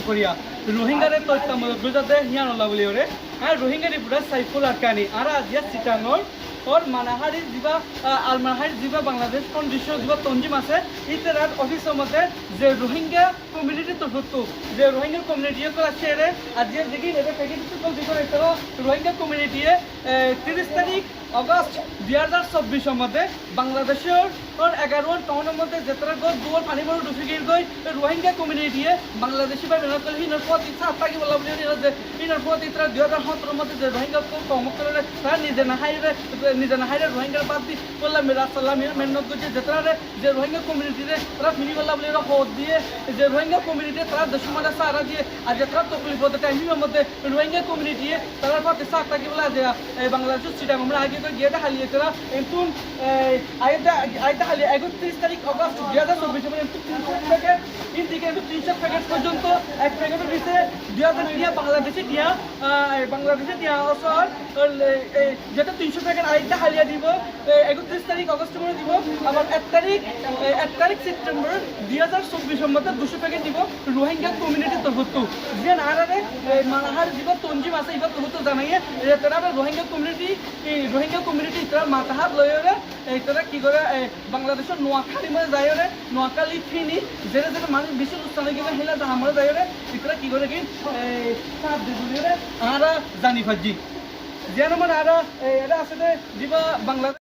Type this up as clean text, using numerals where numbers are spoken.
করিয়া রোহিঙ্গারে তথ্য বুঝাতে হিয়ান ওলা বলি ওরে আর রোহিঙ্গারি পুরা সাইফুল আরকানি আর আজিয়া চিটাঙর ওর মানাহারি যা আলমাহারি যা বাংলাদেশ কন্ডিশন যা তঞ্জিম আছে ইতার অফিসের মধ্যে যে রোহিঙ্গা কমিউনিটি তরফতো যে রোহিঙ্গা কমিউনিটি আছে রে আজিয়া দেখি এটা প্যাকেজ কল করে রোহিঙ্গা কমিউনিটি 30 তারিখ অগস্ট 2024 মধ্যে বাংলাদেশের 11 টাউনের মধ্যে যেতরা দুয়ার পানি বড় ডুবি গই রোহিঙ্গা কমিউনিটি বাংলাদেশি বা বেনাকল হিনার পথ ইচ্ছা থাকি বলা বলি যে হিনার পথ ইত্রা 2017 মধ্যে যে রোহিঙ্গা কম করে তারা নিজে না হাইরে রোহিঙ্গার বাদ দি বললাম রাসাল্লাম মেহনত করছে যেতরা যে রোহিঙ্গা কমিউনিটিতে তারা ফিনি বলা বলি হদ দিয়ে যে রোহিঙ্গা কমিউনিটি তারা দেশমানা সারা দিয়ে আর যেতরা তকলিফ হতে টাইমের মধ্যে রোহিঙ্গা কমিউনিটি তারা পথ ইচ্ছা থাকি বলা যে বাংলাদেশ সিটাং আমরা আগে তো গিয়ে হালিয়ে তারা কিন্তু আইতা হালিয়ে 31 তারিখ অগস্ট 2024 মানে 300 প্যাকেট ইন্ডিকে 300 প্যাকেট পর্যন্ত এক প্যাকেটের দিতে 2000 টিয়া বাংলাদেশে টিয়া অসর যেটা 300 প্যাকেট আইতা হালিয়ে দিব 31 তারিখ অগস্ট মানে দিব আবার 1 তারিখ সেপ্টেম্বর 2024 মধ্যে 200 প্যাকেট দিব রোহিঙ্গা কমিউনিটি তরফতো যে নারারে মানাহার জীব তঞ্জিম আছে ইবা তরফতো জানাইয়ে তারা রোহিঙ্গা কমিউনিটি তারা মাতাহাত লয়রে তারা কি করে বাংলাদেশের নোয়াখালী মধ্যে যায়রে নোয়াখালী ফিনি যেটা যেটা মানুষ বিশেষ স্থানে গিয়ে হেলা আমার যায়রে তারা কি করে কি সাত দিগুলিরে আরা জানি ফাজি যেন মানে আরা এরা আছে যে দিবা বাংলাদেশ